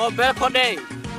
mobil kode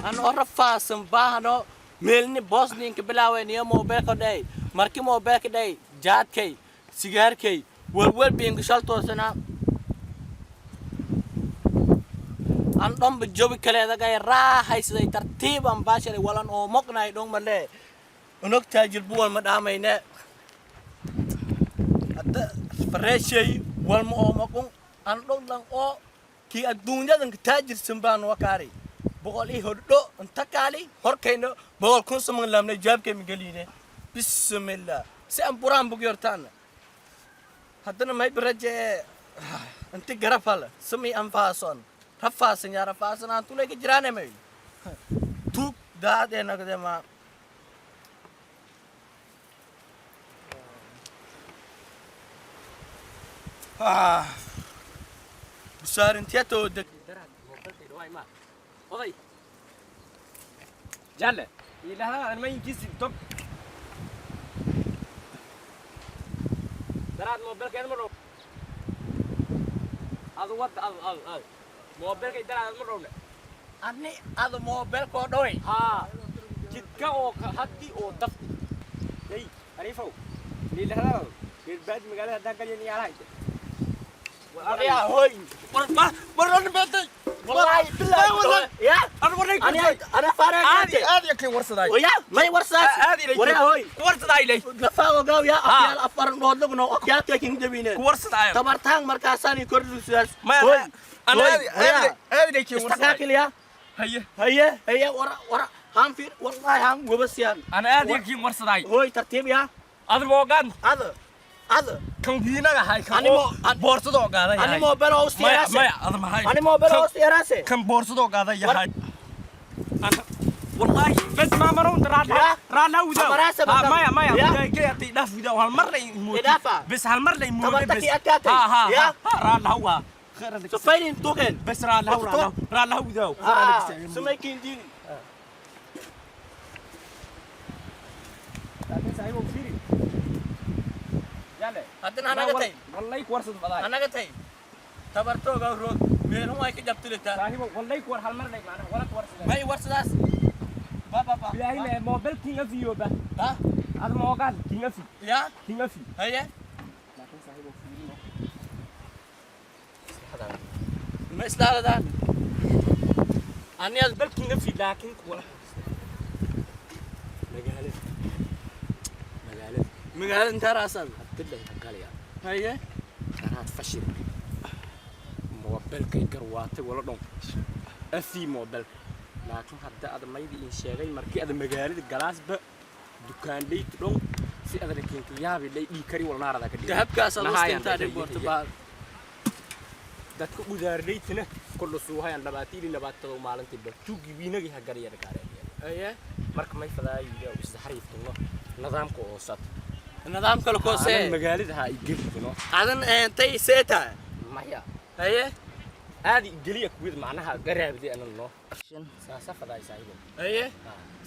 an ora fasan bahano melni bosni ke bilawen ya mobil kode marki mobil kode jaad kay sigaar kay walwal biin gashal toosana an dom jobi kale daga raaxaysaday tartiiban baashay walan oo moqnay dhon male unug taajir buwan madaamayne hadda fareeshay walma oo moqon an dhon lan oo ki adduunyadan taajir sanbaan wakaari boqol ii hodho inta kaali horkayno boqol kun saman lamnay jaabkay migaline bismillah si an buraan bugyortaan haddana may baraje inta garafal sami an faason rafaasan ya rafaasan aan tulay ka jiraan may tu daade nagdema بسار انت يتودك درات موبلتي دواي ما oday jalle ilaha an ma inkisi top درات موبلك مره adu wad ad موبلك درات maro ani ado mobil ko doy ha jidka oo hadii oo daf ay arifo ilaha bilbad magaalada dagalyan yahay يا هوي مرة نبتي والله بالله يا انا فارق هذه كي ورصداي ويا ما ورصاس هذه ورا هوي ورصداي لي لفاو قاو يا اكيال افر نودغنا اكيال كين دبينه ورصداي تبرتان مركاساني كوردساس ما انا هذه كي ورصداي استقاكل يا هيا ورا هم في والله هم وبسيان انا هذه كي ورصداي هوي ترتيب يا هذا موغان هذا كم فينا هاي كم بورصدو قادا يا انا موبايل اوستيراسه ما هذا ما هاي انا موبايل اوستيراسه كم بورصدو قادا يا هاي انا والله بس ما مرون رانا ودا ما كي اتي داف ودا هالمره يموت بس هالمره يموت بس ها رانا هو خير سفيرين توكن بس رانا ودا سميكين دي لكن سايبو فيري هذا انا قتي والله كورس بلاي انا قتي تبرتو غورو مين هو هيك جبت لك صاحبي والله كور هالمره لك معنا ولا كورس ما يورس داس بابا بالله موبايل كينغ فيو با ها هذا موقع كينغ في يا كينغ في هيا لكن صاحبه فيري ما استاهل ده اني موبايل كينغ في لكن كور مقال انت راسل تبدا تقاليا هيا كانت فشل موبايل كي كرواتي ولا دون افي موبايل laakiin hadda aad maydi in sheegay markii aad magaalada galaasba dukaan dheeyt dhow si aad rakiinto yaabi dheey kari walnaarada ka dhigay dahabkaas aad inta dhigto baad dadku udaardeeytna kullu suuhayan labaatado maalintii ba tuugi wiinagi ha gariyada kaareeyay haya marka may fadaayo is xariifto nidaamka oo sat nidaamka la koosay magaalada ha ay gelino adan intay seeta maya haya هذه قلية كويد معناها قريب دي أنا الله سافة ذا يساعده أيه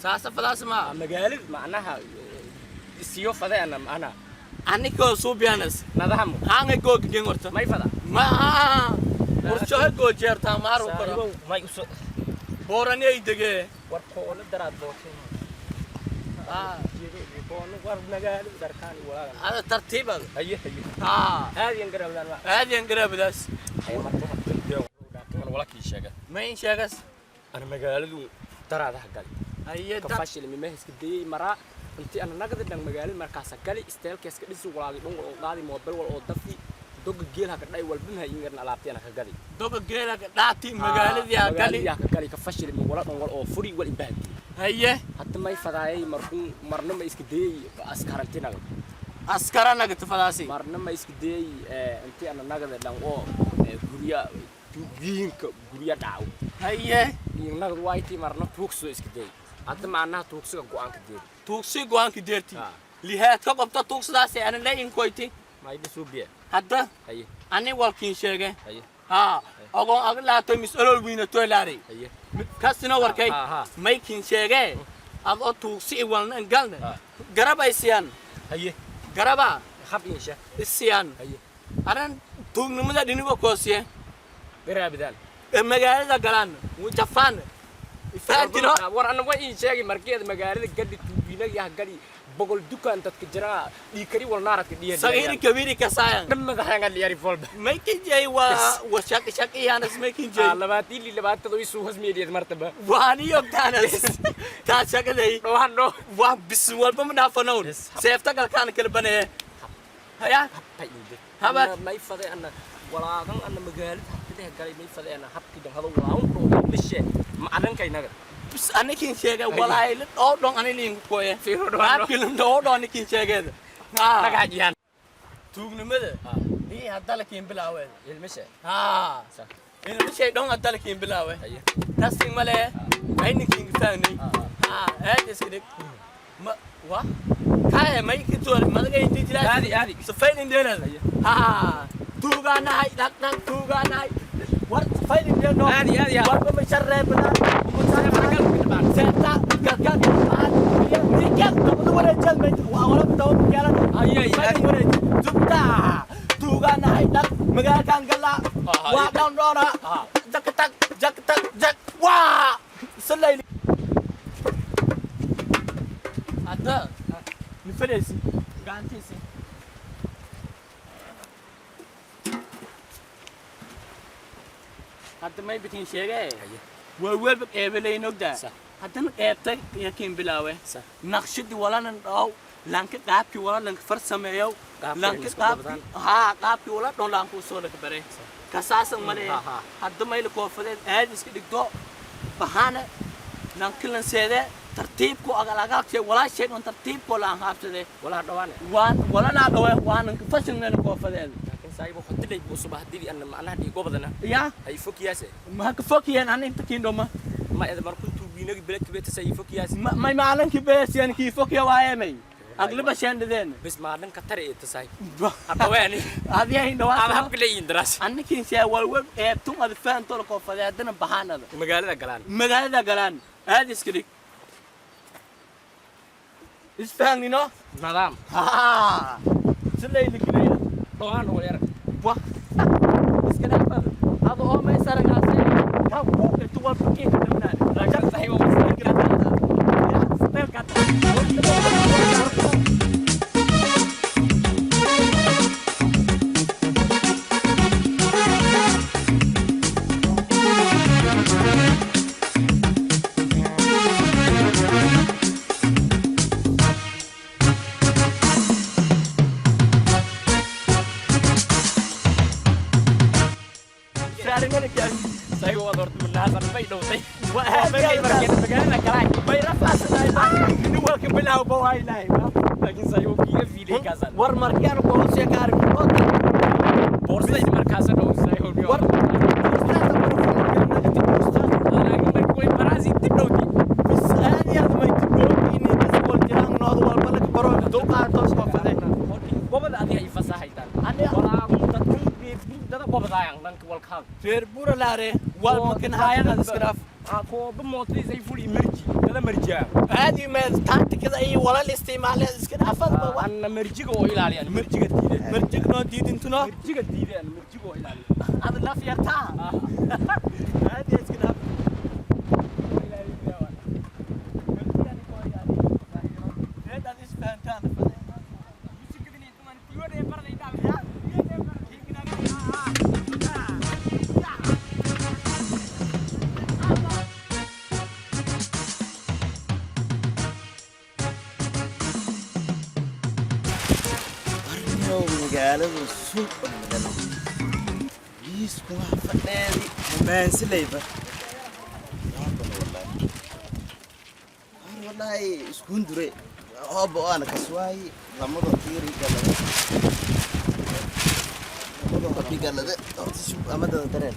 سافة ذا اسمها مقالد معناها السيوف ذا أنا أنا كو سوبيانس نظامه هانغ كو كينغورتا ما يفدا ما ورشة كو جرتا مارو كرا ما يوصل بوراني يدقى ورقول درات بوتين يقول ورد مقالد دركاني ولا هذا ترتيب هذا أيه هذه ينقرب ذا هذه ينقرب ذا ولا كي شجع ما ينشجس أنا مقالدو ترى هذا حقلي هي كفاشل من مهس كدي مرة أنت أنا نقدر دم مقالد مركز حقلي استيل كيس كدي سو ولا دون قاضي موبل ولا دفي دوق جيل هكذا والبنها ينقرن على أنا حقلي دوق جيل داتي مقالد يا حقلي يا حقلي كفاشل من ولا فري ولا إباد هي حتى ما يفضاي مرنا ما يسكدي أسكارنتينا أسكارنا كتفلاسي مرنا ما يسكدي أنت أنا نقدر دم غريا دينك غريا داو هي نقد وايتي مرنا توكسو اسكدي هذا معناه توكسو قوان كدير توكسي قوان كديرتي لهات كقبطة توكس داسي أنا لا إنكويتي ما يدسو بيه هذا هي أنا والكين شيء هي أقول أغلى توميس أول وين تويلاري هي كاستنا وركي ما يكين شيء أبغى توكسي والنا قالنا قربا يسيان هي قربا خاب إنشاء السيان هي أنا توك نمدا دينو كوسيه قرب ذان magaalada galaan wuu jafaan faantino war ana way ii sheegay markeeda magaalada gadhi tuubinaga gali bogol dukaan dadka jira dhiikari walnaaradka dhiyay sagiiri kabiiri ka saayan dhamada hangal yari volba makin jay waa shaqi yanas makin jay labaati li labaatado isu hasmeediyad martaba waani yogtaanas taa shaqaday waxano waa bis walba ma dhaafanoon seefta galkaan kala banee haya haba may faday ana walaadan ana magaalada habtida galay may faday ana habkidan hado walaadan bishe ma adankaynaga bis anikin sheega walaay oo dhon anilin koye fiirodon oo dhon anikin sheegada lagaajiyaan tuugnimada ni hadda lakin bilaawe ilmishe ilmishe dhon hadda lakin bilaawe tasing male aynikin taani aad iskidik ma wa kaya may kitool madaga intii jiraa aadi safayn deena tuuganahay dak tuuganahay war safayn deena aadi war ma sharre badan سنتا كذا يا رجال تبغى ولا رجال ما ولا بتوع رجال أيه زبطة توغانا هيدا مجال كان قلا وادون رونا جك واه سليلي هذا نفرس غانتيسي هذا ما يبتين شيء والوالد قابلين نقدر هذا قابتك يمكن بلاوي نقشد ولا نراو لانك قابك ولا لانك فرسميو لانك قاب قابك ولا دون لانك وصولك بري كساسا مالي هذا ما يلقوا فدين هذا كده بهانة نانكلن سيده ترتيبكو أغلق شيء ولا شيء من ترتيبكو لان هابته ولا دوانه ولا نادوه وان فشلنا نقوا فدين سايبو خدلي بوصبح دي أنا معناها دي قبضنا يا هاي فوق ياسه ما كفوق يعني أنا أنت كين دوما ما إذا مركون تبينك بلك بيت سايب فوق ياسه ما معلن كبيس يعني كيف فوق يا وايمي أغلب شيء عندنا بس معلن كتر إيه تسايب أتواني هذه هي نواة أنا هم كلي يندرس أنا كين شيء والوب توم هذا فان طول كوفة ده عندنا بهانة مقالة جلان هذا إسكريك إيش فاهمني نو نعم ها سلي اللي كليه طبعا هو يرى واه إسكريك هذا هو ما يصير كاسي كم فوق التوال فكين كده رجال صحيح ومسكين كده يا ستيل كده war markaan ko hoos gaar boorsa markaas oo say hol war برازي تبدوتي بس هذه ما تبدو إني تسول جرام نوض والبلد بروح دوقة توسق فدينا قبل أدي أي فصاحيتان أنا ولا تكون ده قبل ضايع لانك والكاب فير بورا لاري والمكان هاي أنا تسكراف أكو بموتري زي فولي مرجي هذا مرجع هذه ما تانت كذا أي ولا الاستعمال تسكراف أنا مرجي قوي لا يعني مرجي جديد مرجي كنا جديد انتنا مرجي جديد أنا مرجي قوي لا هذا لا فيرتا هذه تسكراف magaaladu suuq badan isku fadheedi maansilayba wallahi isku ndure oo ana kaswaay lamada tiiri galada lamada bigalada amada dareen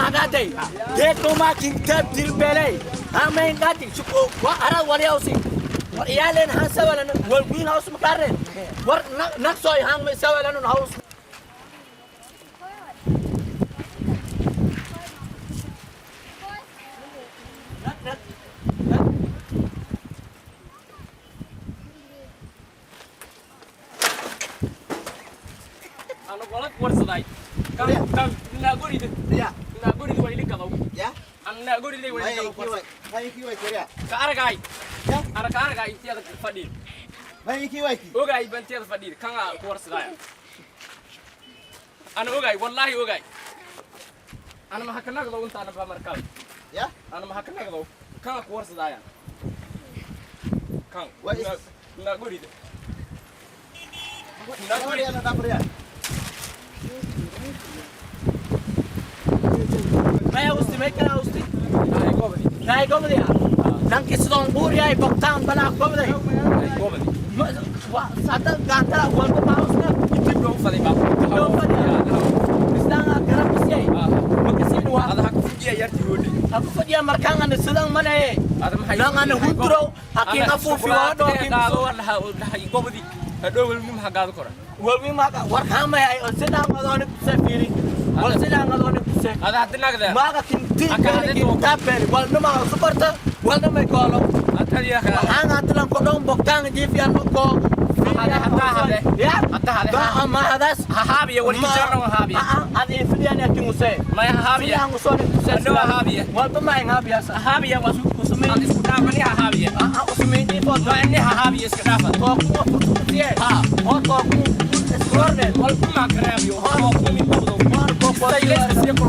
agate de toma kintab dilbelay amain gati shuko wa ara wali ausi war iyalen han sawalan wal green house makaren war naksoy hang me sawalan house Ano bolak warsaday. Kan naguri de. Ya. Naguri de wali kadaw. Ya. An naguri de wali kadaw. Vai kiwai Korea. Ka aragay. Ya. Ka aragay tiyada fadil. Vai kiwai ki. Ogay ban tiyada fadil kan ku warsaday. Ana ogay wallahi ogay. Ana ma hakana kadaw inta ana ba markal. Ya. Ana ma hakana kadaw kan ku warsaday. Kan. Wai. Naguri de. Naguri na Korea. maya usti mekana usti Ay gobadi. nay gomdi nang kisdon buri ay boktan bala gomdi Ay gobadi. wa sata gantara wal ko pausna Itib do fadi ba. Do fadi. isdanga garab siyay makasin wa Ada hak fujiya yarti hodi. aku fadiya markanga ne sedang mana e Ada ma hay. nang ana hudro hakin afu fi wa do hakin Galo wala hay gobadi. Hado wal mum hagado kora. walwi maka war kama ay sedang adone safiri wal sedang adone se Ada hatina kada. maga kinti Aka hade to. tapel wal no ma suporta wal no me kolo Atari ya kada. hanga tulang ko dong boktang jifian ko hade. ya Hatta hade. ba ma hadas Hahabi ya wali jarra wa habi. adi fidian ya kinguse Ma ya habi ya. yang usone kuse Ando habi ya. wal to mai ngabi asa Habi ya wasu usumi Adi sudah mani habi ya. usumi di foto No ini habi ya sedafa. to ko foto tie Ha. o to ko escrolle Wal kuma krabi yo. Ko mi bodo. ko Sai les se ko